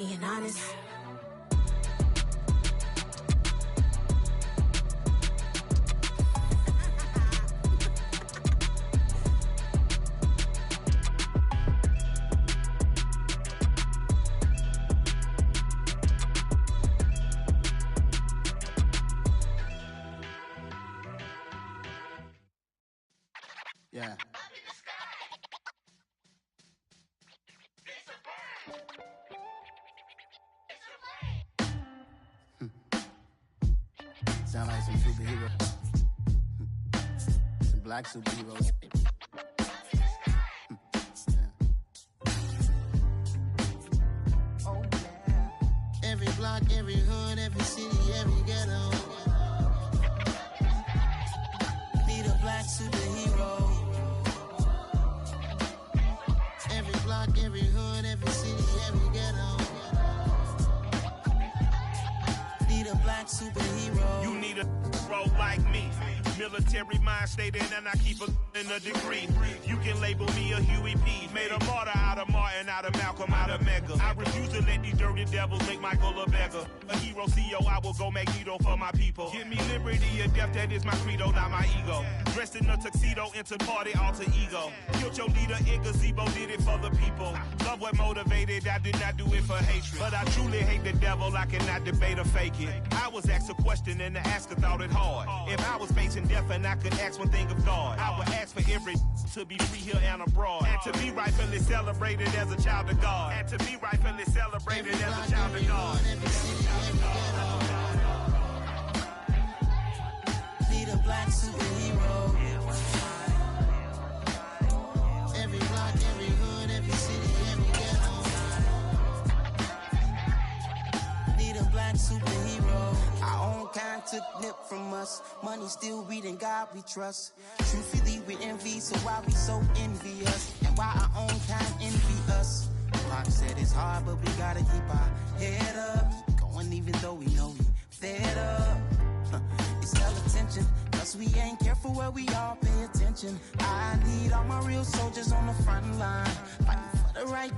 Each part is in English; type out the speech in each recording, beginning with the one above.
Being honest. Yeah. Sound like some superheroes. Some black superheroes. Oh, yeah. Every block, every hood, every city, every ghetto. Need a black superhero. Every block, every hood, every city, every ghetto. Need a black superhero. You need a bro like me. Military mind stated, and I keep in a degree. You can label me a Huey P. Made a martyr out of Martin, out of Malcolm, out of Mega. I refuse to let these dirty devils make Michael a beggar. A hero CEO, I will go Magneto for my people. Give me liberty or death, that is my credo, not my ego. Dressed in a tuxedo, into party, alter ego. Killed your leader in gazebo, did it for the people. Love what motivated, I did not do it for hatred. But I truly hate the devil, I cannot debate or fake it. I was asked a question and the asker thought it hard. If I was facing death and I could ask one thing of God, I would ask for every to be free here and abroad. And to be rightfully celebrated as a child of God. And to be rightfully celebrated as a child of God. Need a black superhero. Every block, every hood, every city, every ghetto. Need a black superhero. Our own kind took nip from us. Money still reading God we trust. Truthfully we envy, so why we so envious? And why our own kind envy us? Pac said it's hard, but we gotta keep our head up. Going even though we know we fed up. It's hell attention, cause we ain't careful where we all pay attention. I need all my real soldiers on the front line, fighting for the right.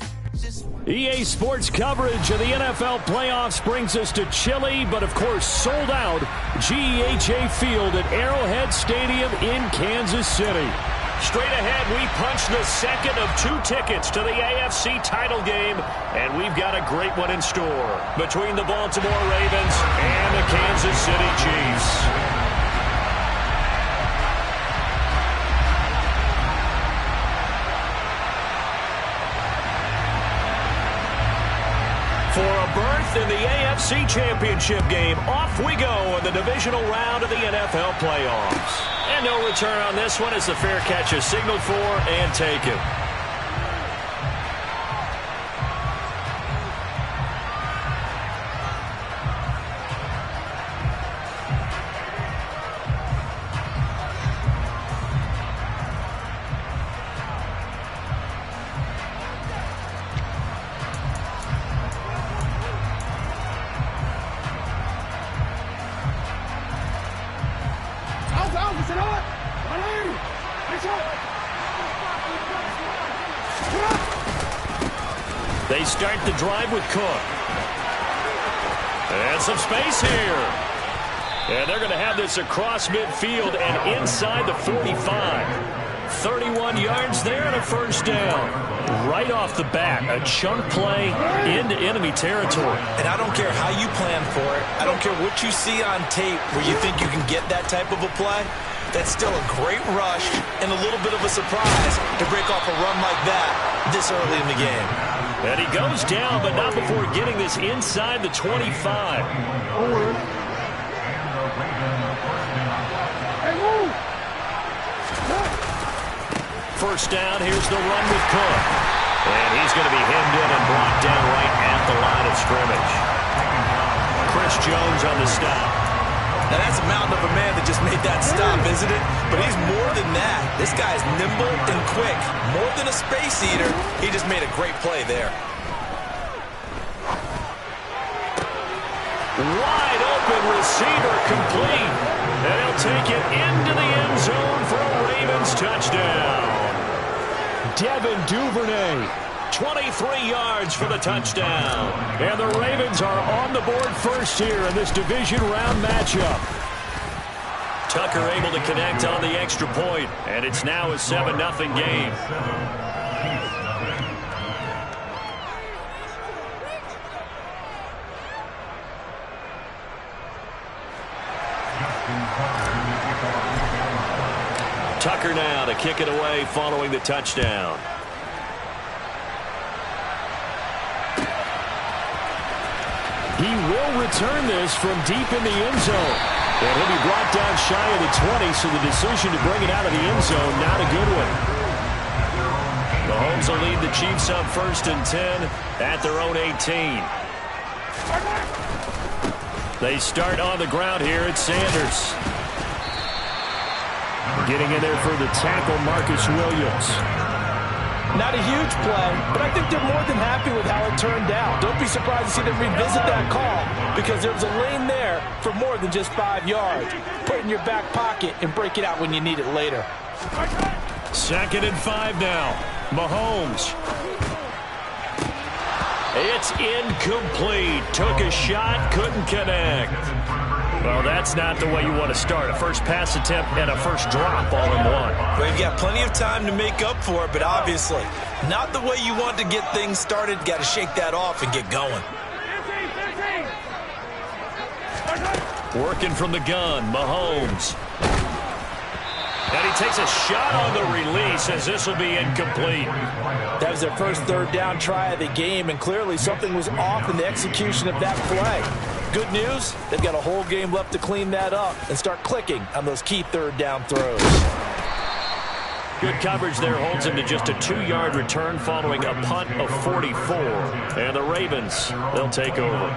EA Sports coverage of the NFL playoffs brings us to chilly, but of course sold out GEHA Field at Arrowhead Stadium in Kansas City. Straight ahead, we punch the second of 2 tickets to the AFC title game, and we've got a great one in store between the Baltimore Ravens and the Kansas City Chiefs. For a berth in the AFC Championship game, off we go in the divisional round of the NFL playoffs. And no return on this one as the fair catch is signaled for and taken. They start the drive with Cook. And some space here. And they're going to have this across midfield and inside the 45. 31 yards there and a first down. Right off the bat, a chunk play into enemy territory. And I don't care how you plan for it. I don't care what you see on tape where you think you can get that type of a play. That's still a great rush and a little bit of a surprise to break off a run like that this early in the game. And he goes down, but not before getting this inside the 25. First down, here's the run with Cook. And he's going to be hemmed in and brought down right at the line of scrimmage. Chris Jones on the stop. Now that's a mountain of a man that just made that stop, isn't it? But he's more than that. This guy's nimble and quick. More than a space eater, he just made a great play there. Wide open receiver complete. And he'll take it into the end zone for a Ravens touchdown. Devin Duvernay 23 yards for the touchdown. And the Ravens are on the board first here in this division round matchup. Tucker able to connect on the extra point, and it's now a 7-0 game. Tucker now to kick it away following the touchdown. He will return this from deep in the end zone. And he'll be brought down shy of the 20, so the decision to bring it out of the end zone, not a good one. Mahomes will lead the Chiefs up 1st and 10 at their own 18. They start on the ground here at Sanders. Getting in there for the tackle, Marcus Williams. Not a huge play, but I think they're more than happy with how it turned out. Don't be surprised to see them revisit that call because there was a lane there for more than just 5 yards. Put it in your back pocket and break it out when you need it later. 2nd and 5 now. Mahomes. It's incomplete. Took a shot, couldn't connect. Well, that's not the way you want to start. A first pass attempt and a first drop all in one. Well, you've got plenty of time to make up for it, but obviously not the way you want to get things started. Got to shake that off and get going. Working from the gun, Mahomes. And he takes a shot on the release as this will be incomplete. That was their first 3rd down try of the game, and clearly something was off in the execution of that play. Good news, they've got a whole game left to clean that up and start clicking on those key 3rd down throws. Good coverage there holds him to just a 2-yard return following a punt of 44. And the Ravens, they'll take over.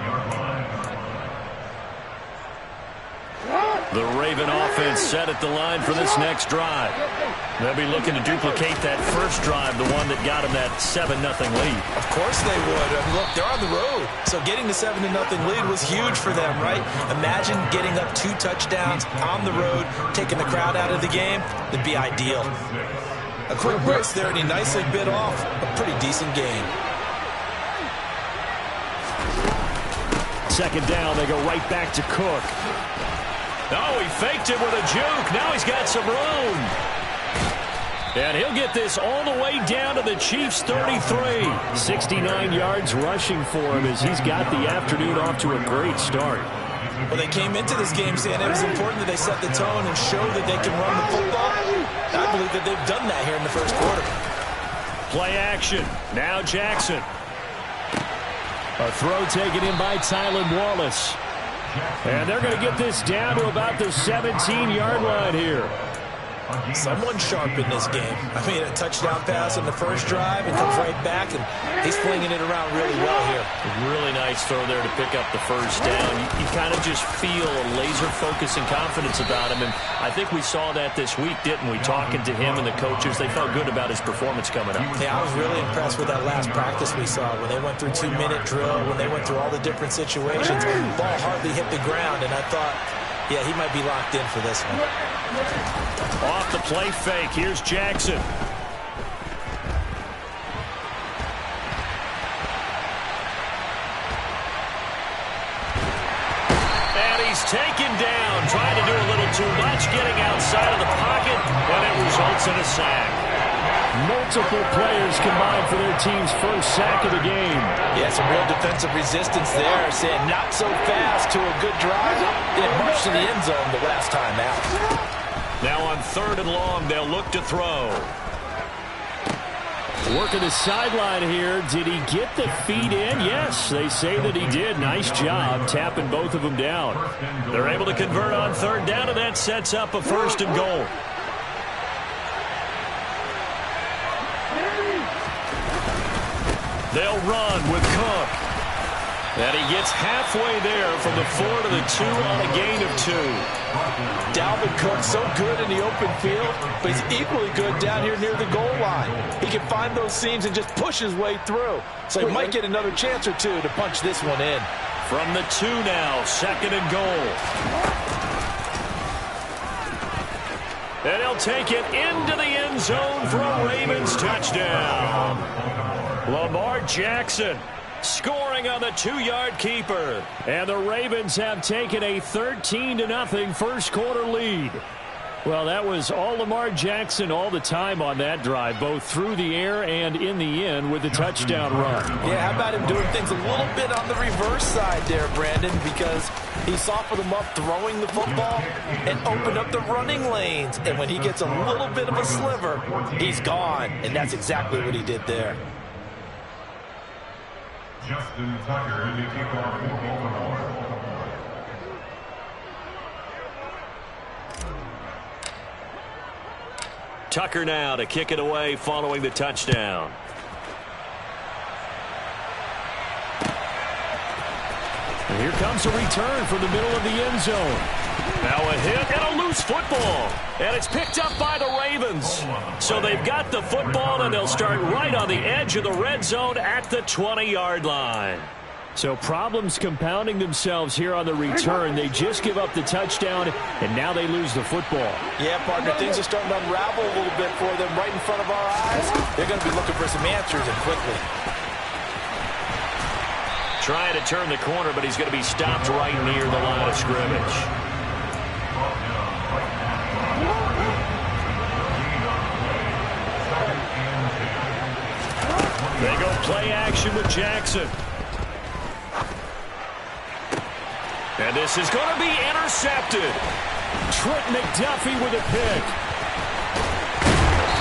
The Raven offense set at the line for this next drive. They'll be looking to duplicate that first drive, the one that got them that 7-0 lead. Of course they would. I mean, look, they're on the road. So getting the 7-0 lead was huge for them, right? Imagine getting up 2 touchdowns on the road, taking the crowd out of the game. It'd be ideal. A quick burst there, and he nicely bit off a pretty decent game. 2nd down, they go right back to Cook. Oh, he faked it with a juke. Now he's got some room. And he'll get this all the way down to the Chiefs' 33. 69 yards rushing for him as he's got the afternoon off to a great start. Well, they came into this game saying it was important that they set the tone and show that they can run the football. I believe that they've done that here in the first quarter. Play action. Now Jackson. A throw taken in by Tylan Wallace. And they're going to get this down to about the 17-yard line here. Someone sharp in this game. I mean, a touchdown pass on the first drive and comes right back, and he's flinging it around really well here. Really nice throw there to pick up the first down. You kind of just feel a laser focus and confidence about him, and I think we saw that this week, didn't we? Talking to him and the coaches, they felt good about his performance coming up. Yeah, I was really impressed with that last practice we saw when they went through 2-minute drill, when they went through all the different situations. Ball hardly hit the ground, and I thought, yeah, he might be locked in for this one. Off the play fake, here's Jackson. And he's taken down, trying to do a little too much, getting outside of the pocket, but it results in a sack. Multiple players combined for their team's first sack of the game. Yeah, some real defensive resistance there, saying not so fast to a good drive. It marched to the end zone the last time out. Now on 3rd and long, they'll look to throw. Working the sideline here. Did he get the feet in? Yes, they say that he did. Nice job tapping both of them down. They're able to convert on 3rd down, and that sets up a 1st and goal. They'll run with Cook. And he gets halfway there from the 4 to the 2 on a gain of 2. Dalvin Cook, so good in the open field, but he's equally good down here near the goal line. He can find those seams and just push his way through. So he might get another chance or two to punch this one in. From the 2 now, 2nd and goal. And he'll take it into the end zone for a Ravens touchdown. Lamar Jackson scoring on the 2-yard keeper. And the Ravens have taken a 13-0 first quarter lead. Well, that was all Lamar Jackson all the time on that drive, both through the air and in the end with the touchdown run. Yeah, how about him doing things a little bit on the reverse side there, Brandon, because he softened them up throwing the football and opened up the running lanes. And when he gets a little bit of a sliver, he's gone. And that's exactly what he did there. Justin Tucker, you take off for Baltimore. Tucker now to kick it away following the touchdown. And here comes a return from the middle of the end zone. Now a hit and a loose football. And it's picked up by the Ravens. So they've got the football, and they'll start right on the edge of the red zone at the 20-yard line. So problems compounding themselves here on the return. They just give up the touchdown, and now they lose the football. Yeah, partner, things are starting to unravel a little bit for them right in front of our eyes. They're going to be looking for some answers, and quickly. Trying to turn the corner, but he's going to be stopped right near the line of scrimmage. They go play action with Jackson. And this is going to be intercepted. Trent McDuffie with a pick.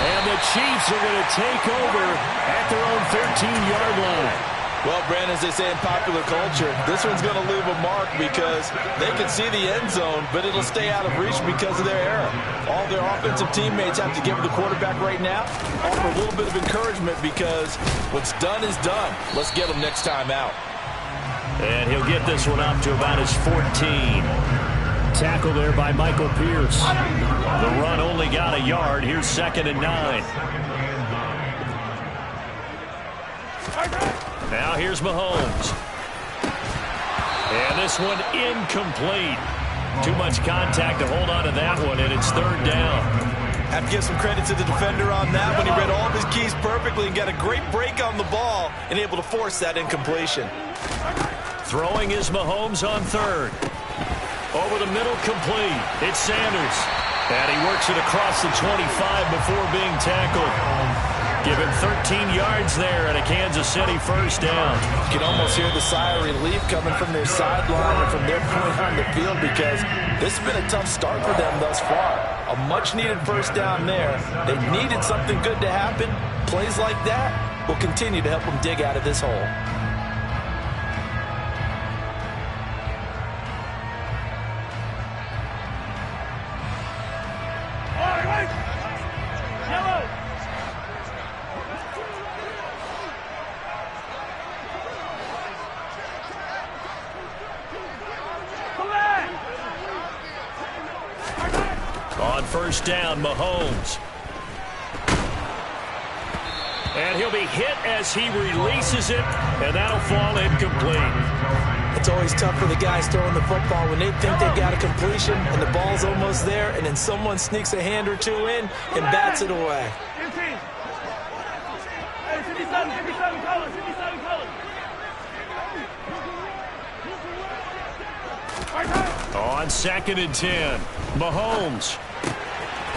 And the Chiefs are going to take over at their own 13-yard line. Well, Brandon, as they say in popular culture, this one's going to leave a mark because they can see the end zone, but it'll stay out of reach because of their error. All their offensive teammates have to give the quarterback right now, offer a little bit of encouragement because what's done is done. Let's get them next time out. And he'll get this one up to about his 14. Tackle there by Michael Pierce. The run only got a yard. Here's 2nd and 9. Now here's Mahomes. And this one incomplete. Too much contact to hold on to that one, and it's 3rd down. Have to give some credit to the defender on that when he read all of his keys perfectly and got a great break on the ball and able to force that incompletion. Throwing is Mahomes on 3rd. Over the middle, complete. It's Sanders. And he works it across the 25 before being tackled. Give him 13 yards there and a Kansas City 1st down. You can almost hear the sigh of relief coming from their sideline and from their point on the field because this has been a tough start for them thus far. A much-needed 1st down there. They needed something good to happen. Plays like that will continue to help them dig out of this hole. On 1st down, Mahomes. And he'll be hit as he releases it, and that'll fall incomplete. It's always tough for the guys throwing the football when they think they got a completion and the ball's almost there, and then someone sneaks a hand or two in and bats it away. On 2nd and 10, Mahomes.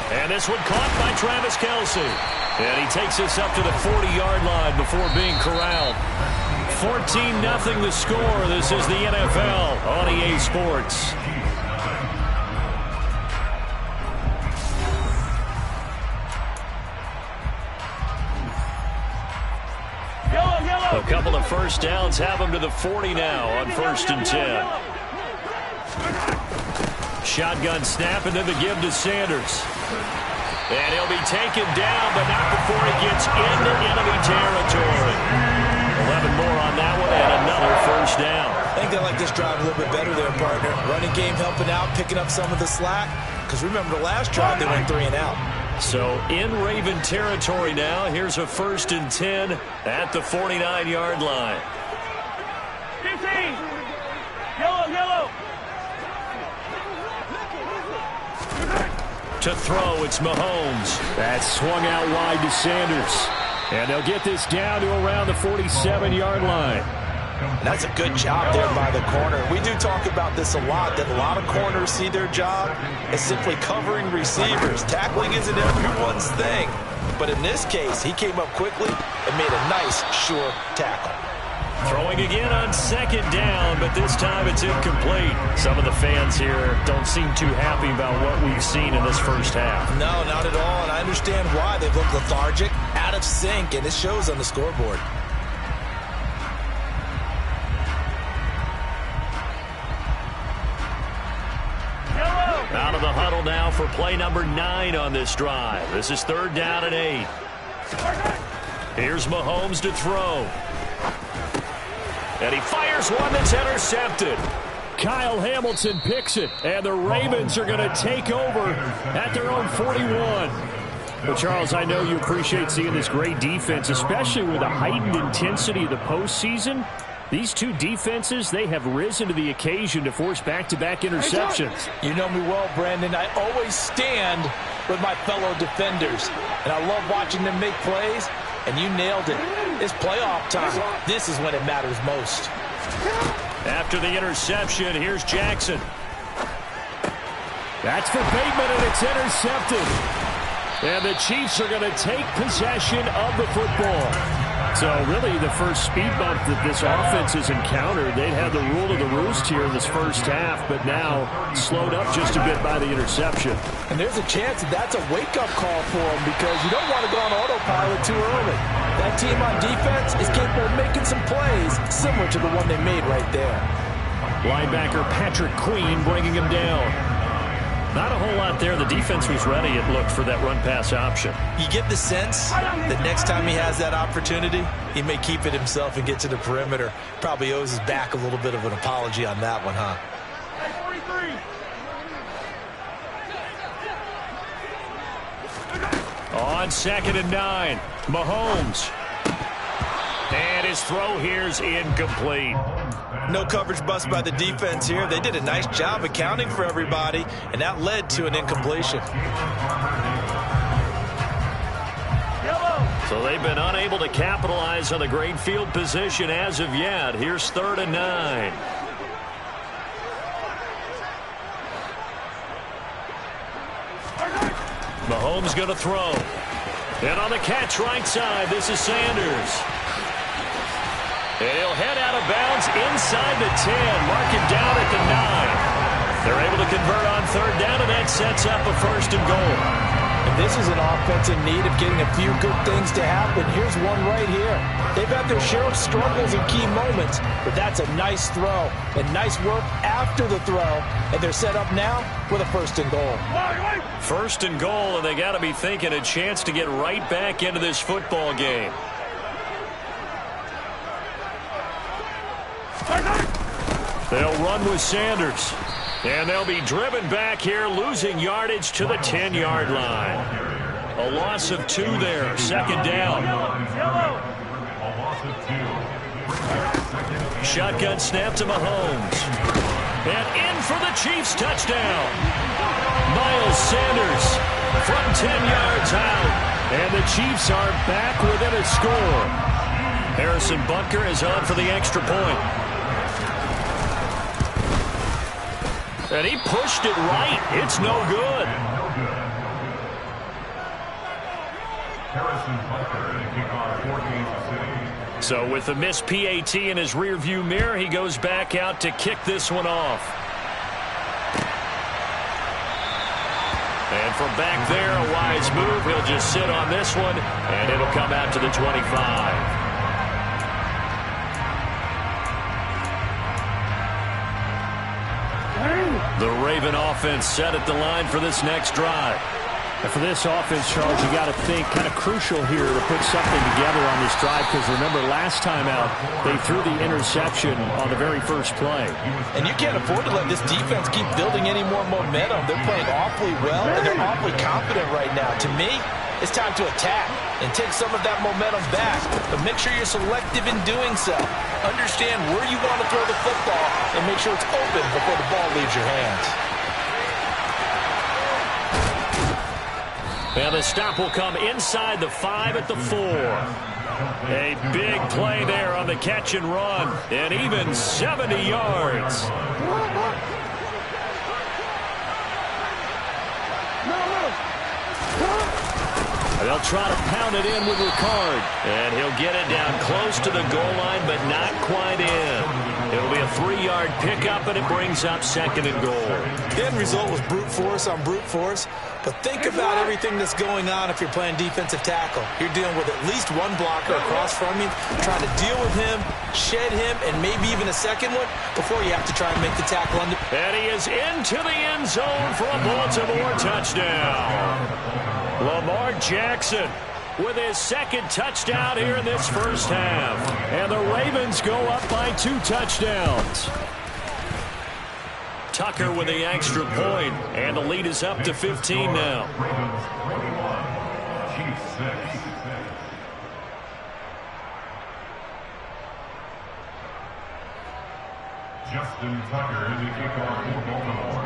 And this one caught by Travis Kelce. And he takes us up to the 40-yard line before being corralled. 14-0 the score. This is the NFL on EA Sports. A couple of 1st downs have him to the 40 now on 1st and 10. Shotgun snap and then the give to Sanders. And he'll be taken down, but not before he gets into enemy territory. 11 more on that one and another 1st down. I think they like this drive a little bit better there, partner. Running game helping out, picking up some of the slack. Because remember the last drive, they went 3 and out. So in Raven territory now. Here's a 1st and 10 at the 49-yard line. 15. Yellow. To throw, it's Mahomes. That swung out wide to Sanders. And they'll get this down to around the 47-yard line. That's a good job there by the corner. We do talk about this a lot, that a lot of corners see their job as simply covering receivers. Tackling isn't everyone's thing. But in this case, he came up quickly and made a nice, sure tackle. Throwing again on second down, but this time it's incomplete. Some of the fans here don't seem too happy about what we've seen in this first half. No, not at all, and I understand why. They've looked lethargic, out of sync, and it shows on the scoreboard. Out of the huddle now for play number 9 on this drive. This is 3rd down and 8. Here's Mahomes to throw. And he fires one that's intercepted. Kyle Hamilton picks it, and the Ravens are going to take over at their own 41. Well, Charles, I know you appreciate seeing this great defense, especially with the heightened intensity of the postseason. These two defenses, they have risen to the occasion to force back-to-back interceptions. You know me well, Brandon. I always stand with my fellow defenders, and I love watching them make plays, and you nailed it. It's playoff time. This is when it matters most. After the interception, here's Jackson. That's for Bateman, and it's intercepted. And the Chiefs are going to take possession of the football. So really the first speed bump that this offense has encountered, they'd had the rule of the roost here in this first half, but now slowed up just a bit by the interception. And there's a chance that that's a wake-up call for them because you don't want to go on autopilot too early. That team on defense is capable of making some plays similar to the one they made right there. Linebacker Patrick Queen bringing him down. Not a whole lot there. The defense was ready, it looked, for that run-pass option. You get the sense that next time he has that opportunity, he may keep it himself and get to the perimeter. Probably owes his back a little bit of an apology on that one, huh? On 2nd and 9, Mahomes. And his throw here's incomplete. No coverage bust by the defense here. They did a nice job accounting for everybody, and that led to an incompletion. So they've been unable to capitalize on the great field position as of yet. Here's 3rd and 9. Mahomes going to throw. And on the catch right side, this is Sanders. And he'll head out of bounds inside the 10. Mark him down at the 9. They're able to convert on 3rd down, and that sets up a 1st and goal. And this is an offense in need of getting a few good things to happen. Here's one right here. They've had their share of struggles in key moments, but that's a nice throw and nice work after the throw. And they're set up now with a 1st and goal. 1st and goal, and they got to be thinking a chance to get right back into this football game. They'll run with Sanders. And they'll be driven back here, losing yardage to the 10-yard line. A loss of 2 there, 2nd down. Shotgun snap to Mahomes. And in for the Chiefs touchdown. Miles Sanders from 10 yards out. And the Chiefs are back within a score. Harrison Butker is on for the extra point. And he pushed it right. It's no good. So with the missed PAT in his rearview mirror, he goes back out to kick this one off. And from back there, a wise move. He'll just sit on this one, and it'll come out to the 25. The Raven offense set at the line for this next drive. And for this offense, Charles, you got to think kind of crucial here to put something together on this drive, because remember last time out they threw the interception on the very first play. And you can't afford to let this defense keep building any more momentum. They're playing awfully well, and they're awfully confident right now. To me, it's time to attack and take some of that momentum back. But make sure you're selective in doing so. Understand where you want to throw the football and make sure it's open before the ball leaves your hands. And the stop will come inside the 5 at the 4. A big play there on the catch and run. And even 70 yards. They'll try to pound it in with Ricard. And he'll get it down close to the goal line, but not quite in. It'll be a 3-yard pickup, and it brings up 2nd and goal. The end result was brute force on brute force. But think about everything that's going on if you're playing defensive tackle. You're dealing with at least one blocker across from you, trying to deal with him, shed him, and maybe even a second one before you have to try and make the tackle. And he is into the end zone for a Baltimore touchdown. Lamar Jackson with his 2nd touchdown here in this first half. And the Ravens go up by 2 touchdowns. Tucker with the extra point, and the lead is up to 15 now. Justin Tucker is the kickoff for Baltimore.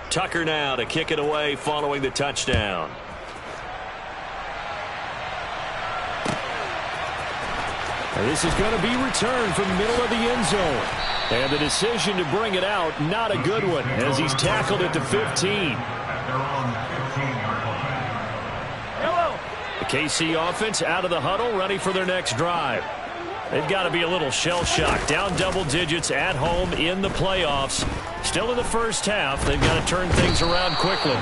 Tucker now to kick it away following the touchdown. And this is going to be returned from the middle of the end zone. And the decision to bring it out, not a good one, as he's tackled at the 15. The KC offense out of the huddle, ready for their next drive. They've got to be a little shell-shocked. Down double digits at home in the playoffs. Still in the first half. They've got to turn things around quickly.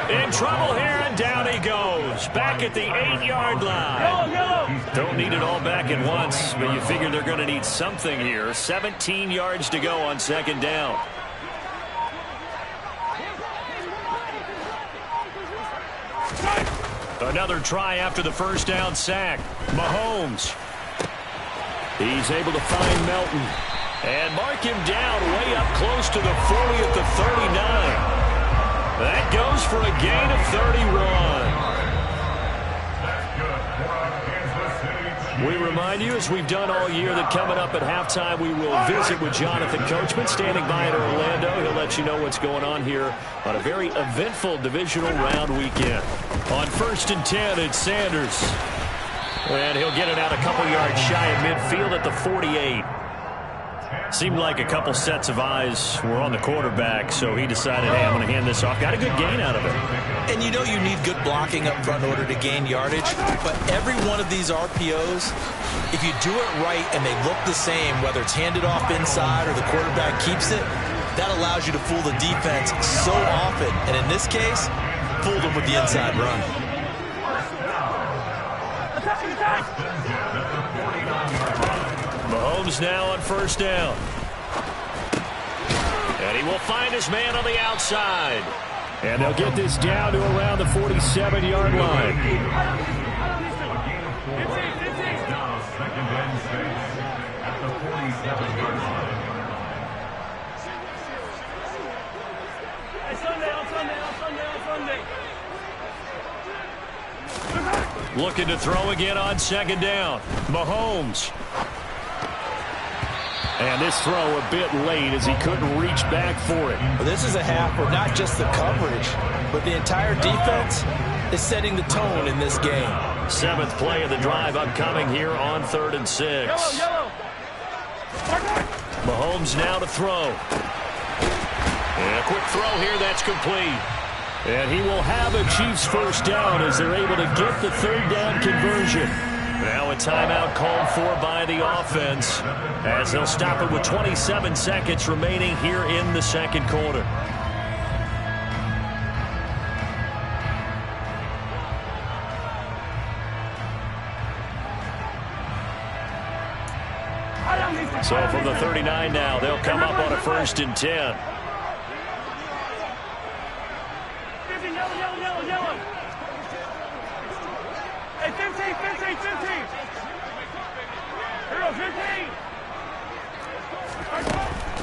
In trouble here, and down he goes. Back at the 8-yard line. Don't need it all back at once, but you figure they're going to need something here. 17 yards to go on 2nd down. Another try after the first down sack. Mahomes. He's able to find Melton. And mark him down way up close to the 40 at the 39. That goes for a gain of 31. We remind you, as we've done all year, that coming up at halftime, we will visit with Jonathan Coachman, standing by in Orlando. He'll let you know what's going on here on a very eventful divisional round weekend. On 1st and 10, it's Sanders. And he'll get it out a couple yards shy of midfield at the 48. Seemed like a couple sets of eyes were on the quarterback, so he decided, hey, I'm going to hand this off. Got a good gain out of it. And you know you need good blocking up front in order to gain yardage, but every one of these RPOs, if you do it right and they look the same, whether it's handed off inside or the quarterback keeps it, that allows you to fool the defense so often. And in this case, fooled them with the inside run. Mahomes now on 1st down. And he will find his man on the outside. And they'll get this down to around the 47-yard line. Looking to throw again on 2nd down. Mahomes. And this throw a bit late as he couldn't reach back for it. Well, this is a half where not just the coverage, but the entire defense is setting the tone in this game. 7th play of the drive upcoming here on 3rd and 6. Mahomes now to throw. And a quick throw here, that's complete. And he will have a Chiefs 1st down as they're able to get the 3rd down conversion. Now a timeout called for by the offense as they'll stop it with 27 seconds remaining here in the 2nd quarter. So from the 39 now, they'll come up on a 1st and 10. Hey, 15. Hero,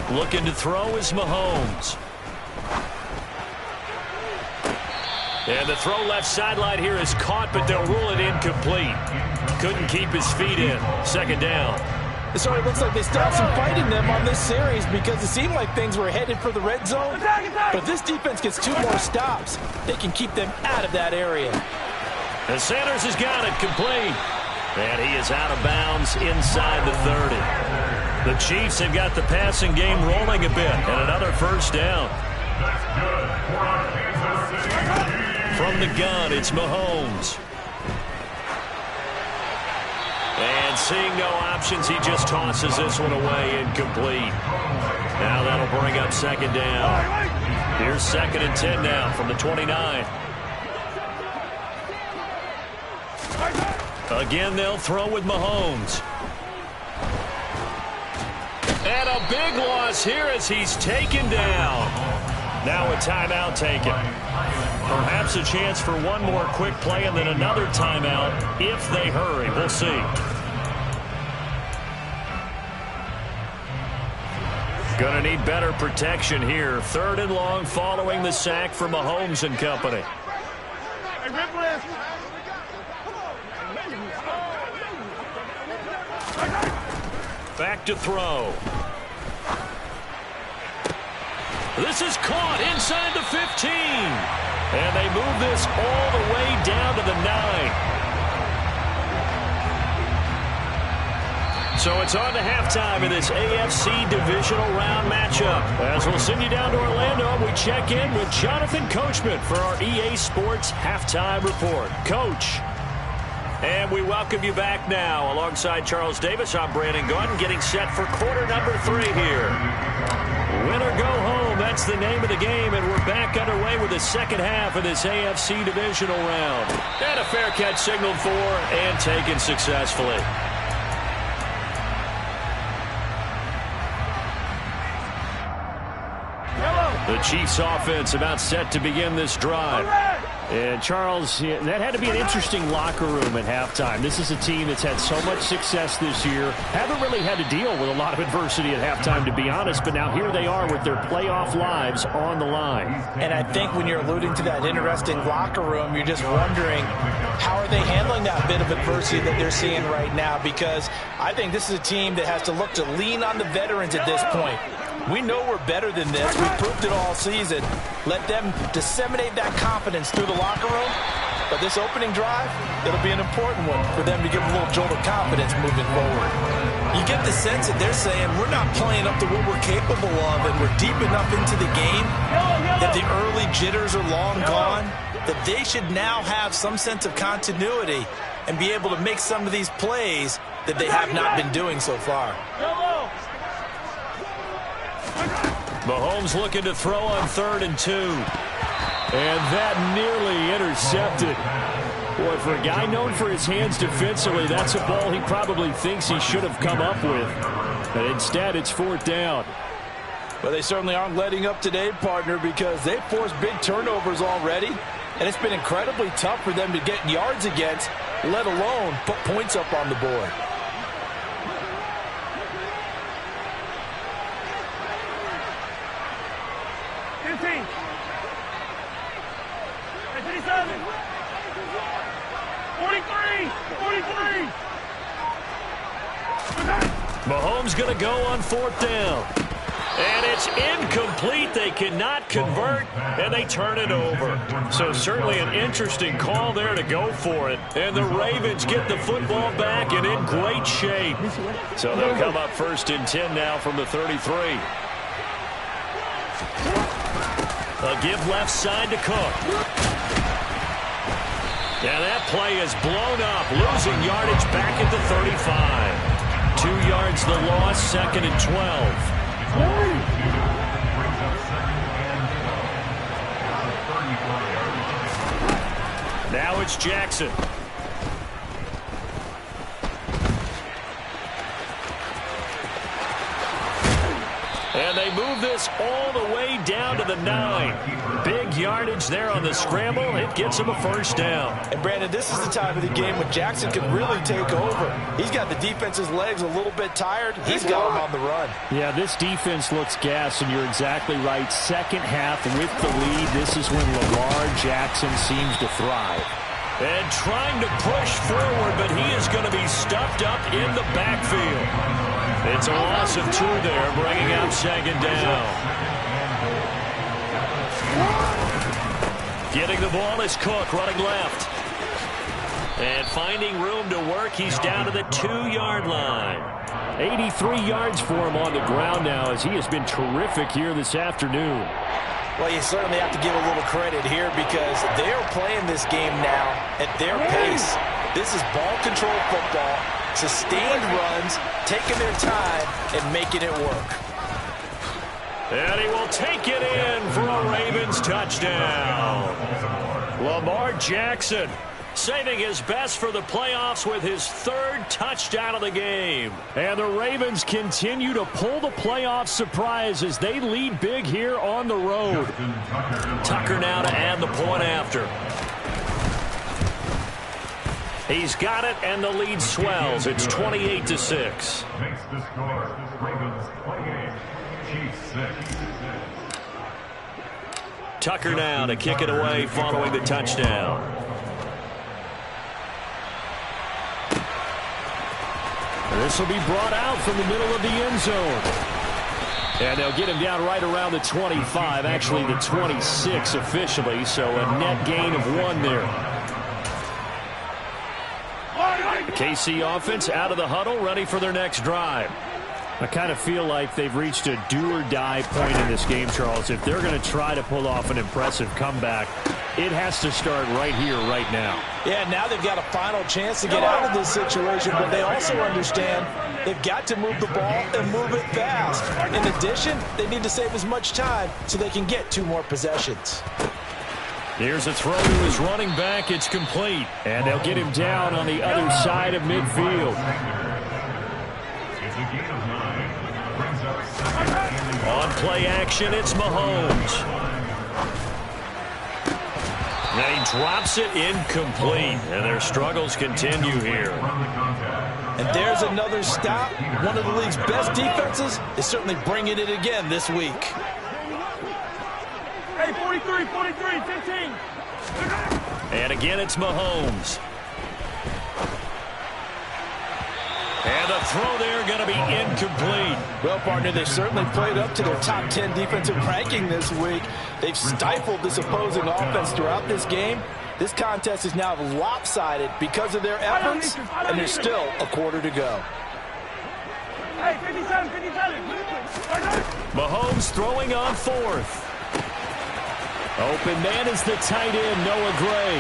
15. Looking to throw is Mahomes. And the throw left sideline here is caught, but they'll rule it incomplete. Couldn't keep his feet in. 2nd down. It certainly looks like they still have some fight in them on this series because it seemed like things were headed for the red zone. But if this defense gets 2 more stops, they can keep them out of that area. And Sanders has got it complete. And he is out of bounds inside the 30. The Chiefs have got the passing game rolling a bit. And another first down. From the gun, it's Mahomes. And seeing no options, he just tosses this one away, incomplete. Now that'll bring up second down. Here's 2nd and 10 now from the 29. Again, they'll throw with Mahomes. And a big loss here as he's taken down. Now a timeout taken. Perhaps a chance for one more quick play and then another timeout if they hurry. We'll see. Going to need better protection here. 3rd and long following the sack from Mahomes and company. Back to throw. This is caught inside the 15. And they move this all the way down to the 9. So it's on to halftime in this AFC divisional round matchup. As we'll send you down to Orlando, we check in with Jonathan Coachman for our EA Sports Halftime Report. Coach. And we welcome you back now. Alongside Charles Davis, I'm Brandon Gunn, getting set for quarter number 3 here. Win or go home, that's the name of the game, and we're back underway with the second half of this AFC divisional round. And a fair catch signaled for and taken successfully. The Chiefs offense about set to begin this drive. And Charles, that had to be an interesting locker room at halftime. This is a team that's had so much success this year. Haven't really had to deal with a lot of adversity at halftime, to be honest. But now here they are with their playoff lives on the line. And I think when you're alluding to that interesting locker room, you're just wondering how are they handling that bit of adversity that they're seeing right now? Because I think this is a team that has to look to lean on the veterans at this point. We know we're better than this. We've proved it all season. Let them disseminate that confidence through the locker room. But this opening drive, it'll be an important one for them to give a little jolt of confidence moving forward. You get the sense that they're saying we're not playing up to what we're capable of, and we're deep enough into the game that the early jitters are long gone, that they should now have some sense of continuity and be able to make some of these plays that they have not been doing so far. Mahomes looking to throw on 3rd and 2. And that nearly intercepted. Boy, for a guy known for his hands defensively, that's a ball he probably thinks he should have come up with. But instead, it's 4th down. Well, they certainly aren't letting up today, partner, because they've forced big turnovers already. And it's been incredibly tough for them to get yards against, let alone put points up on the board. Mahomes going to go on 4th down. And it's incomplete. They cannot convert, and they turn it over. So certainly an interesting call there to go for it. And the Ravens get the football back and in great shape. So they'll come up 1st and 10 now from the 33. A give left side to Cook. And that play is blown up, losing yardage back at the 35. 2 yards the loss, 2nd and 12. Now it's Jackson. And they move this all the way down to the 9. Big yardage there on the scramble. It gets him a 1st down. And, Brandon, this is the time of the game when Jackson can really take over. He's got the defense's legs a little bit tired. He's got him on the run. Yeah, this defense looks gassed, and you're exactly right. Second half with the lead, this is when Lamar Jackson seems to thrive. And trying to push forward, but he is going to be stuffed up in the backfield. It's a loss of 2 there, bringing up 2nd down. Getting the ball is Cook, running left. And finding room to work, he's down to the 2-yard line. 83 yards for him on the ground now, as he has been terrific here this afternoon. Well, you certainly have to give a little credit here because they're playing this game now at their pace. This is ball control football, sustained runs, taking their time and making it work. And he will take it in for a Ravens touchdown. Lamar Jackson saving his best for the playoffs with his 3rd touchdown of the game. And the Ravens continue to pull the playoff surprise as they lead big here on the road. Tucker now to add the point after. He's got it, and the lead swells. It's 28-6. Makes the score. Ravens 28, Chiefs 6. Tucker now to kick it away following the touchdown. This will be brought out from the middle of the end zone. And they'll get him down right around the 25, actually the 26 officially, so a net gain of 1 there. The KC offense out of the huddle, ready for their next drive. I kind of feel like they've reached a do-or-die point in this game, Charles. If they're going to try to pull off an impressive comeback, it has to start right here, right now. Yeah, now they've got a final chance to get out of this situation, but they also understand they've got to move the ball and move it fast. In addition, they need to save as much time so they can get 2 more possessions. Here's a throw to his running back. It's complete. And they'll get him down on the other side of midfield. On play action, it's Mahomes. And he drops it incomplete. And their struggles continue here. And there's another stop. One of the league's best defenses is certainly bringing it again this week. Hey, 43, 15. And again, it's Mahomes. And the throw there going to be incomplete. Well, partner, they certainly played up to their top 10 defensive ranking this week. They've stifled this opposing offense throughout this game. This contest is now lopsided because of their efforts, and there's still a quarter to go. Hey, 57. Mahomes throwing on 4th. Open man is the tight end, Noah Gray.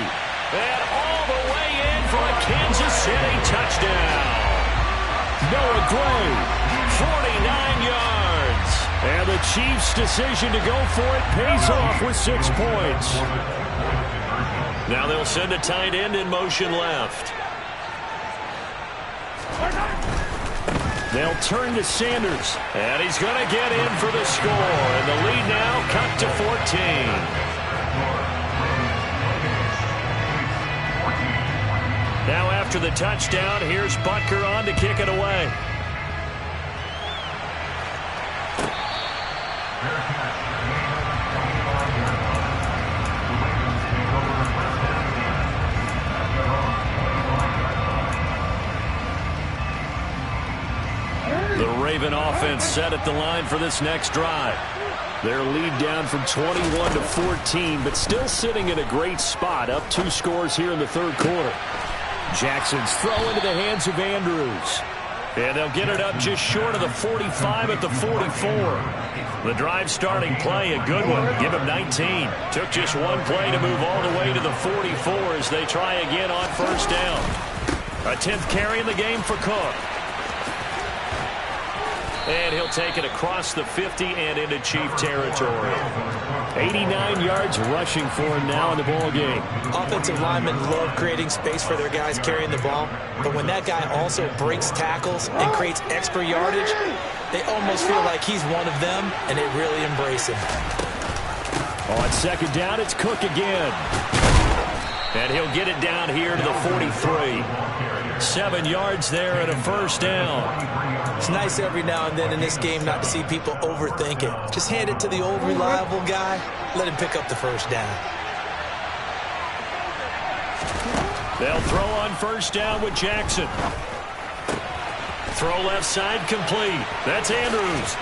And all the way in for a Kansas City touchdown. Noah Gray, 49 yards. And the Chiefs' decision to go for it pays off with 6 points. Now they'll send a tight end in motion left. They'll turn to Sanders. And he's going to get in for the score. And the lead now cut to 14. Now after the touchdown, here's Butker on to kick it away. The Raven offense set at the line for this next drive. Their lead down from 21 to 14, but still sitting in a great spot, up 2 scores here in the 3rd quarter. Jackson's throw into the hands of Andrews. And they'll get it up just short of the 45 at the 44. The drive starting play, a good one. Give him 19. Took just 1 play to move all the way to the 44 as they try again on 1st down. A 10th carry in the game for Cook. And he'll take it across the 50 and into Chief territory. 89 yards rushing for him now in the ball game. Offensive linemen love creating space for their guys carrying the ball, but when that guy also breaks tackles and creates extra yardage, they almost feel like he's one of them, and they really embrace him. On 2nd down, it's Cook again. And he'll get it down here to the 43. 7 yards there and a 1st down. It's nice every now and then in this game not to see people overthink it. Just hand it to the old reliable guy. Let him pick up the 1st down. They'll throw on first down with Jackson. Throw left side complete. That's Andrews.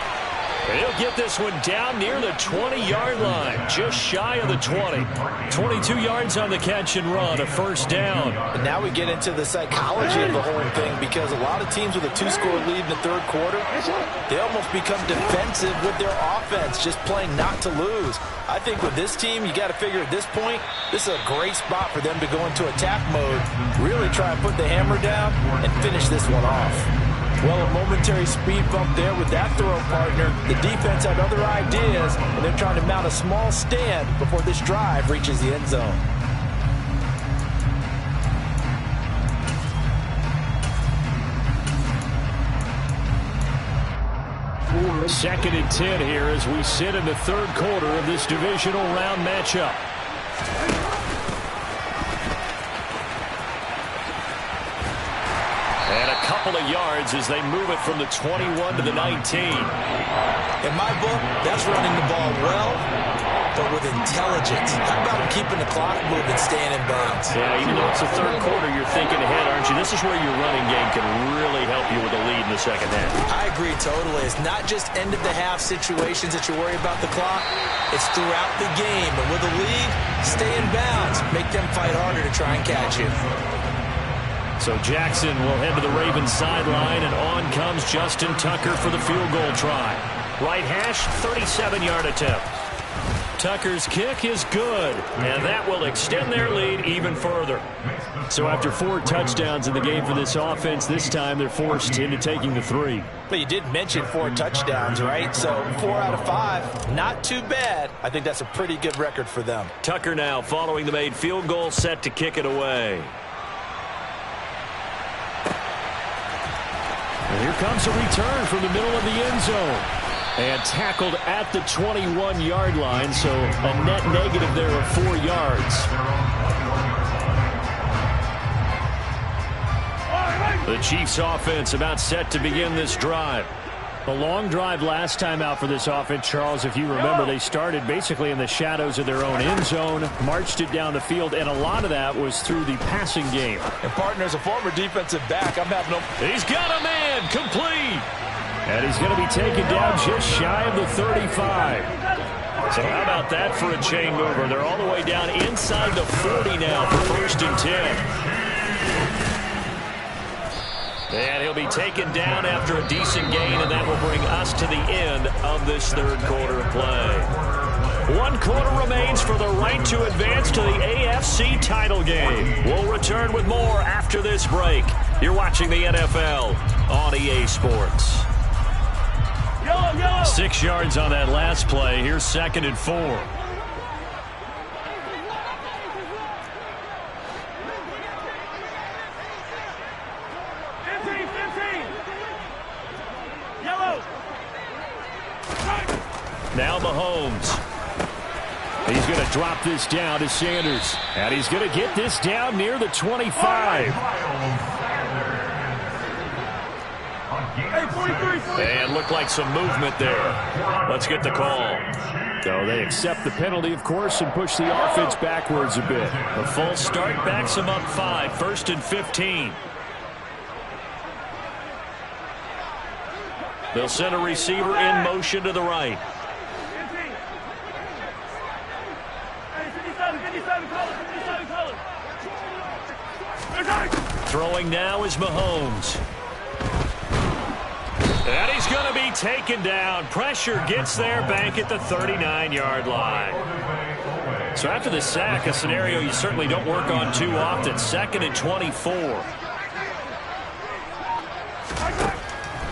He'll get this one down near the 20-yard line, just shy of the 20. 22 yards on the catch and run, a first down. And now we get into the psychology of the whole thing, because a lot of teams with a 2-score lead in the third quarter, they almost become defensive with their offense, just playing not to lose. I think with this team, you got to figure at this point, this is a great spot for them to go into attack mode, really try and put the hammer down and finish this one off. Well, a momentary speed bump there with that throw partner. The defense had other ideas, and they're trying to mount a small stand before this drive reaches the end zone. Second and 10 here as we sit in the third quarter of this divisional round matchup. And a couple of yards as they move it from the 21 to the 19. In my book, that's running the ball well, but with intelligence. How about keeping the clock moving, staying in bounds? Yeah, even though it's the third quarter, you're thinking ahead, aren't you? This is where your running game can really help you with a lead in the second half. I agree totally. It's not just end-of-the-half situations that you worry about the clock. It's throughout the game. And with a lead, stay in bounds. Make them fight harder to try and catch you. So Jackson will head to the Ravens sideline, and on comes Justin Tucker for the field goal try. Right hash, 37-yard attempt. Tucker's kick is good, and that will extend their lead even further. So after 4 touchdowns in the game for this offense, this time they're forced into taking the 3. But you did mention 4 touchdowns, right? So 4 out of 5, not too bad. I think that's a pretty good record for them. Tucker now following the made field goal, set to kick it away. And here comes a return from the middle of the end zone. And tackled at the 21-yard line, so a net negative there of 4 yards. The Chiefs offense about set to begin this drive. A long drive last time out for this offense, Charles. If you remember, they started basically in the shadows of their own end zone, marched it down the field, and a lot of that was through the passing game. And partner, as a former defensive back, I'm having no... He's got a man, complete. And he's going to be taken down just shy of the 35. So how about that for a chain mover? They're all the way down inside the 40 now for 1st and 10. And he'll be taken down after a decent gain, and that will bring us to the end of this third quarter of play. 1 quarter remains for the right to advance to the AFC title game. We'll return with more after this break. You're watching the NFL on EA Sports. 6 yards on that last play. Here's 2nd and 4. Now Mahomes. He's going to drop this down to Sanders. And he's going to get this down near the 25. And looked like some movement there. Let's get the call. So they accept the penalty, of course, and push the offense backwards a bit. A false start backs them up 5. 1st and 15. They'll send a receiver in motion to the right. Throwing now is Mahomes. And he's going to be taken down. Pressure gets there back at the 39-yard line. So after the sack, a scenario you certainly don't work on too often. 2nd and 24.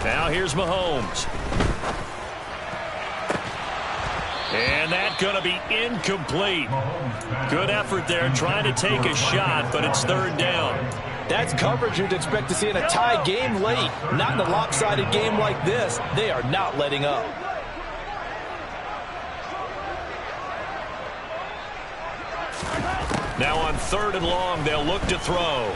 Now here's Mahomes. And that's going to be incomplete. Good effort there trying to take a shot, but it's 3rd down. That's coverage you'd expect to see in a tie game late. Not in a lopsided game like this. They are not letting up. Now on 3rd and long, they'll look to throw.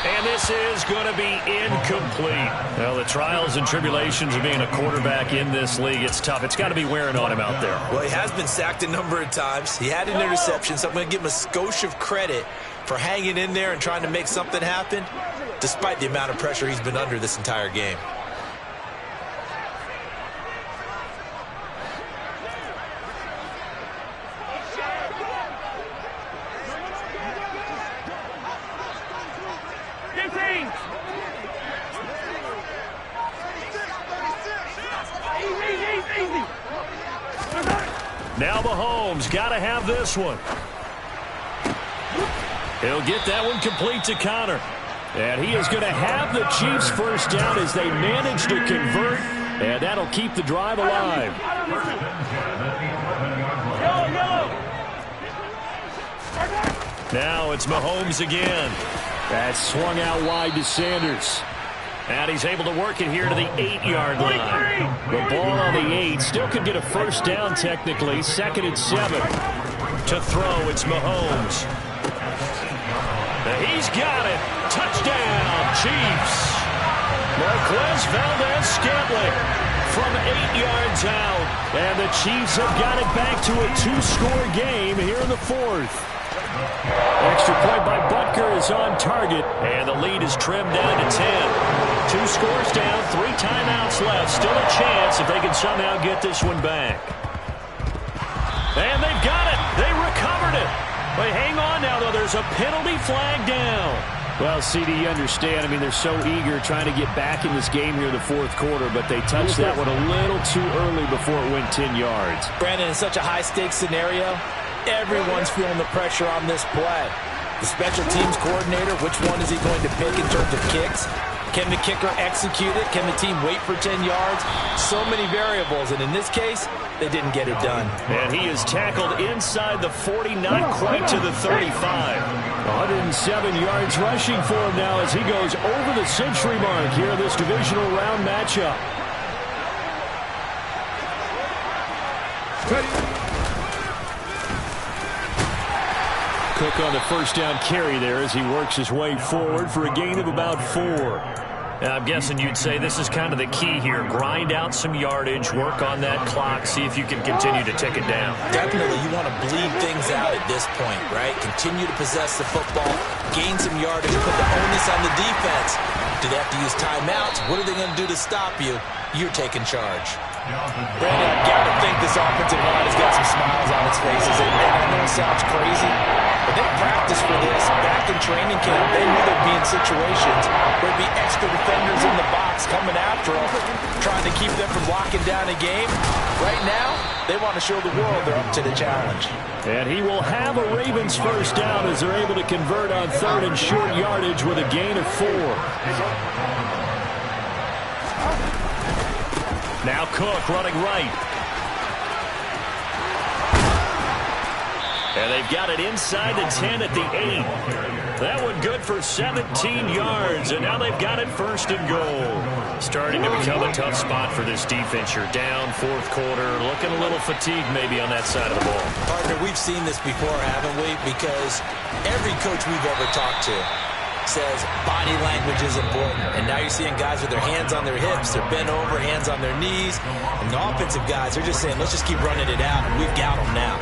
And this this is going to be incomplete. Well, the trials and tribulations of being a quarterback in this league, it's tough. It's got to be wearing on him out there. Well, he has been sacked a number of times. He had an interception, so I'm going to give him a skosh of credit for hanging in there and trying to make something happen, despite the amount of pressure he's been under this entire game. Now Mahomes got to have this one. He'll get that one complete to Connor. And he is going to have the Chiefs first down as they manage to convert. And that'll keep the drive alive. Now it's Mahomes again. That swung out wide to Sanders. And he's able to work it here to the 8-yard line. The ball on the 8. Still could get a first down technically. 2nd and 7. To throw, it's Mahomes. He's got it. Touchdown, Chiefs. Marquez Valdez-Scantling from 8 yards out. And the Chiefs have got it back to a 2-score game here in the 4th. Extra point by Butker is on target. And the lead is trimmed down to 10. 2 scores down, 3 timeouts left. Still a chance if they can somehow get this one back. And they've got it. They recovered it. But hang on now, though. There's a penalty flag down. Well, CD, you understand. I mean, they're so eager trying to get back in this game here in the 4th quarter, but they touched that one a little too early before it went 10 yards. Brandon, in such a high-stakes scenario, everyone's feeling the pressure on this play. The special teams coordinator, which one is he going to pick in terms of kicks? Can the kicker execute it? Can the team wait for 10 yards? So many variables, and in this case, they didn't get it done. And he is tackled inside the 40, not quite to the 35. 107 yards rushing for him now as he goes over the century mark here in this divisional round matchup. Cook on the first down carry there as he works his way forward for a gain of about 4. Now, I'm guessing you'd say this is kind of the key here. Grind out some yardage, work on that clock, see if you can continue to tick it down. Definitely, you want to bleed things out at this point, right? Continue to possess the football, gain some yardage, put the onus on the defense. Do they have to use timeouts? What are they going to do to stop you? You're taking charge. Brandon, I've got to think this offensive line has got some smiles on its faces. And I know it sounds crazy, but they practiced for this back in training camp. They knew they'd be in situations where there'd be extra defenders in the box coming after them, trying to keep them from locking down a game. Right now, they want to show the world they're up to the challenge. And he will have a Ravens first down as they're able to convert on 3rd and short yardage with a gain of 4. Now Cook running right. And they've got it inside the 10 at the 8. That one good for 17 yards, and now they've got it 1st and goal. Starting to become a tough spot for this defense. You're down 4th quarter, looking a little fatigued maybe on that side of the ball. Partner, we've seen this before, haven't we? Because every coach we've ever talked to says body language is important. And now you're seeing guys with their hands on their hips, they're bent over, hands on their knees. And the offensive guys are just saying, let's just keep running it out, and we've got them now.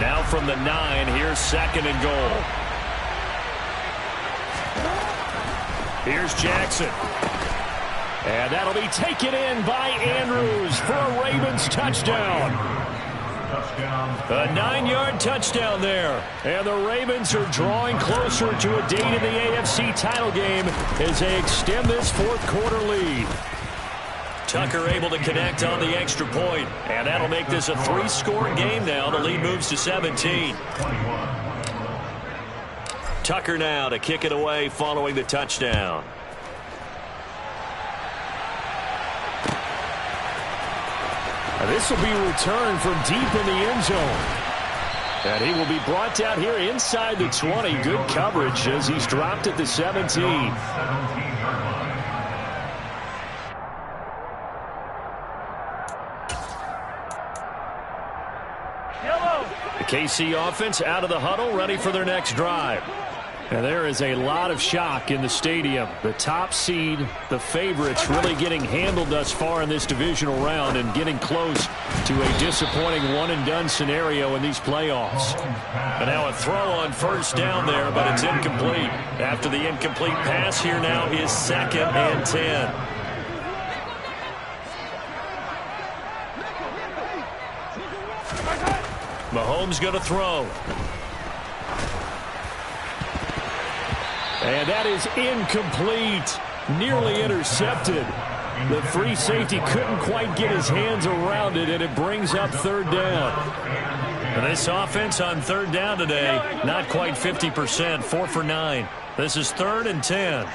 Now from the 9, here's 2nd and goal. Here's Jackson. And that'll be taken in by Andrews for a Ravens touchdown. A 9-yard touchdown there. And the Ravens are drawing closer to a date in the AFC title game as they extend this 4th quarter lead. Tucker able to connect on the extra point. And that'll make this a 3-score game now. The lead moves to 17. Tucker now to kick it away following the touchdown. This will be returned from deep in the end zone. And he will be brought down here inside the 20. Good coverage as he's dropped at the 17. The KC offense out of the huddle, ready for their next drive. And there is a lot of shock in the stadium. The top seed, the favorites, really getting handled thus far in this divisional round and getting close to a disappointing one-and-done scenario in these playoffs. And now a throw on first down there, but it's incomplete. After the incomplete pass, here now is 2nd and 10. Mahomes going to throw. And that is incomplete. Nearly intercepted. The free safety couldn't quite get his hands around it, and it brings up 3rd down. And this offense on 3rd down today, not quite 50%, 4 for 9. This is 3rd and 10.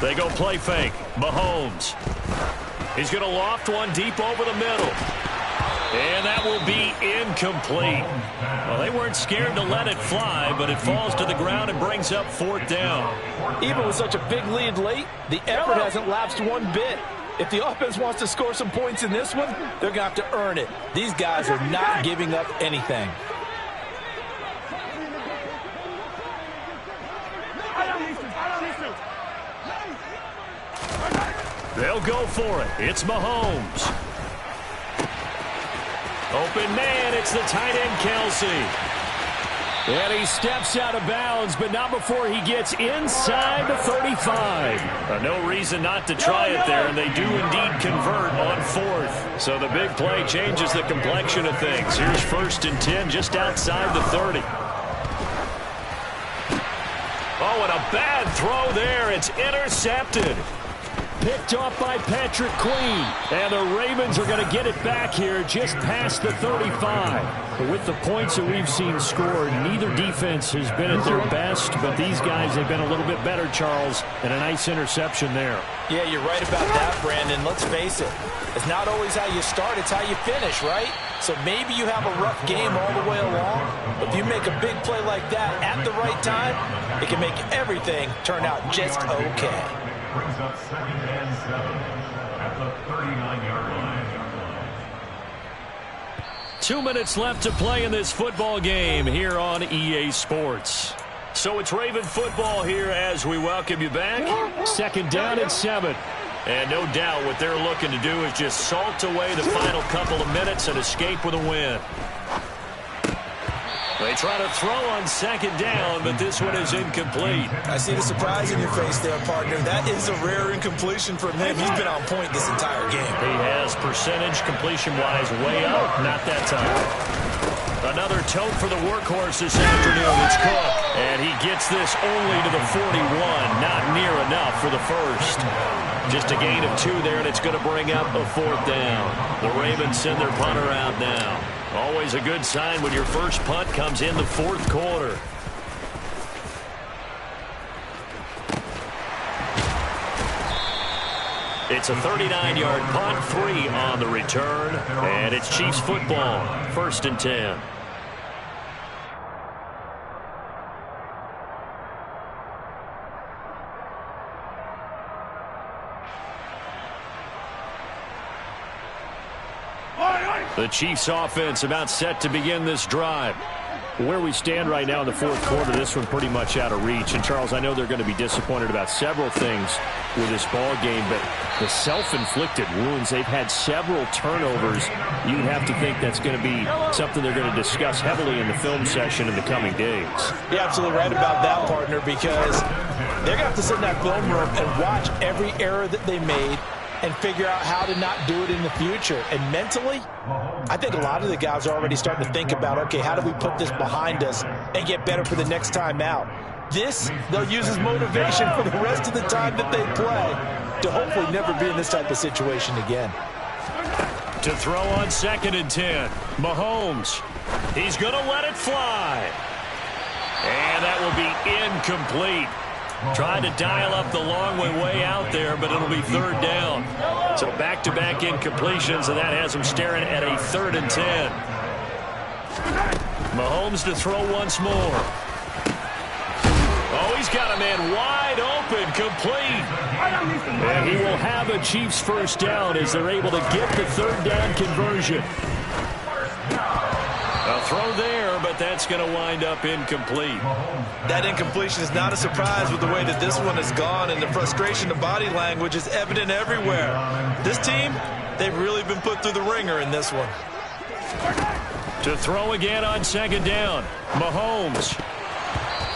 They go play fake. Mahomes. He's going to loft one deep over the middle. And that will be incomplete. Well, they weren't scared to let it fly, but it falls to the ground and brings up 4th down. Even with such a big lead late, the effort hasn't lapsed one bit. If the offense wants to score some points in this one, they're going to have to earn it. These guys are not giving up anything. They'll go for it. It's Mahomes. Open man, it's the tight end, Kelsey. And he steps out of bounds, but not before he gets inside the 35. No reason not to try it there, and they do indeed convert on 4th. So the big play changes the complexion of things. Here's 1st and 10 just outside the 30. Oh, and a bad throw there. It's intercepted. Picked off by Patrick Queen. And the Ravens are going to get it back here just past the 35. But with the points that we've seen scored, neither defense has been at their best, but these guys have been a little bit better, Charles, and a nice interception there. Yeah, you're right about that, Brandon. Let's face it. It's not always how you start, it's how you finish, right? So maybe you have a rough game all the way along, but if you make a big play like that at the right time, it can make everything turn out just okay. Brings up 2nd and 7 at the 39-yard line. 2 minutes left to play in this football game here on EA Sports. So it's Raven football here as we welcome you back. 2nd down and 7. And no doubt what they're looking to do is just salt away the final couple of minutes and escape with a win. They try to throw on 2nd down, but this one is incomplete. I see the surprise in your face there, partner. That is a rare incompletion from him. He's been on point this entire game. He has percentage completion-wise way up. Not that time. Another tote for the workhorse this afternoon. It's Cook. And he gets this only to the 41. Not near enough for the first. Just a gain of 2 there, and it's going to bring up a 4th down. The Ravens send their punter out now. Always a good sign when your first punt comes in the 4th quarter. It's a 39-yard punt, 3 on the return, and it's Chiefs football, 1st and 10. The Chiefs offense about set to begin this drive. Where we stand right now in the 4th quarter, this one pretty much out of reach. And, Charles, I know they're going to be disappointed about several things with this ball game, but the self-inflicted wounds, they've had several turnovers. You'd have to think that's going to be something they're going to discuss heavily in the film session in the coming days. You're absolutely right about that, partner, because they're going to have to sit in that film room and watch every error that they made and figure out how to not do it in the future. And mentally, I think a lot of the guys are already starting to think about, okay, how do we put this behind us and get better for the next time out? This, they'll use as motivation for the rest of the time that they play to hopefully never be in this type of situation again. To throw on 2nd and 10, Mahomes. He's going to let it fly. And that will be incomplete. Tried to dial up the long way out there, but it'll be 3rd down. So back-to-back incompletions, and that has him staring at a 3rd and 10. Mahomes to throw once more. Oh, he's got a man wide open, complete. And he will have a Chiefs 1st down as they're able to get the 3rd down conversion. A throw there, but that's going to wind up incomplete. That incompletion is not a surprise with the way that this one has gone, and the frustration of body language is evident everywhere. This team, they've really been put through the ringer in this one. To throw again on second down. Mahomes.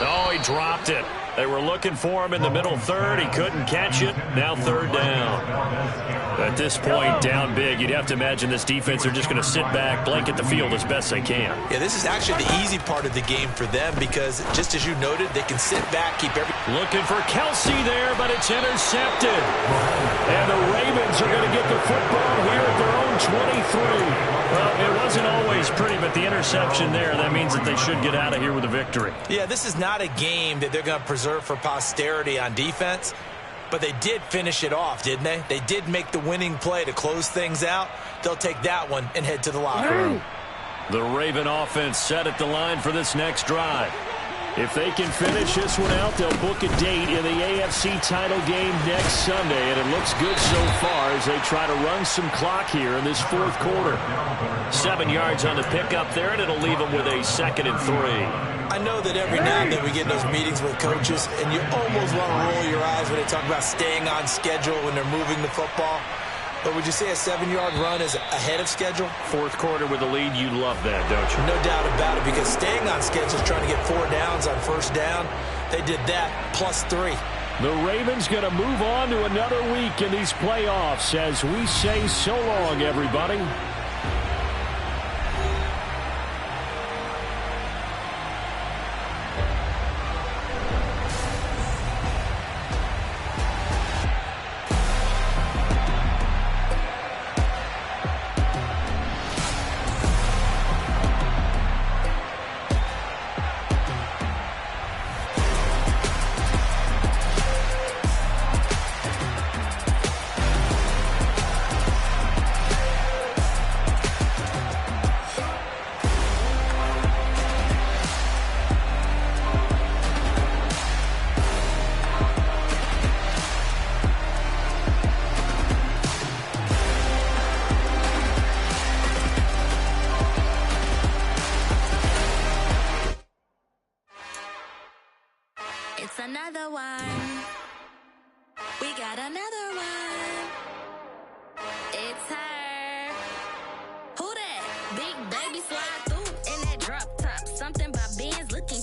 Oh, he dropped it. They were looking for him in the middle third. He couldn't catch it. Now third down. At this point, down big, you'd have to imagine this defense are just going to sit back, blanket the field as best they can. Yeah, this is actually the easy part of the game for them because, just as you noted, they can sit back, keep every... Looking for Kelsey there, but it's intercepted. And the Ravens are going to get the football here at their own 23. Well, it wasn't always pretty, but the interception there, that means that they should get out of here with a victory. Yeah, this is not a game that they're going to preserve for posterity on defense, but they did finish it off, didn't they? They did make the winning play to close things out. They'll take that one and head to the locker room. The Raven offense set at the line for this next drive. If they can finish this one out, they'll book a date in the AFC title game next Sunday, and it looks good so far as they try to run some clock here in this fourth quarter. 7 yards on the pickup there, and it'll leave them with a 2nd and 3. I know that every now and then we get in those meetings with coaches, and you almost want to roll your eyes when they talk about staying on schedule when they're moving the football. But would you say a 7-yard run is ahead of schedule? Fourth quarter with a lead, you love that, don't you? No doubt about it, because staying on schedule is trying to get 4 downs on first down. They did that, plus 3. The Ravens going to move on to another week in these playoffs as we say so long, everybody. Another one. We got another one. It's her. Who that? Big baby slide through in that drop top. Something by Benz looking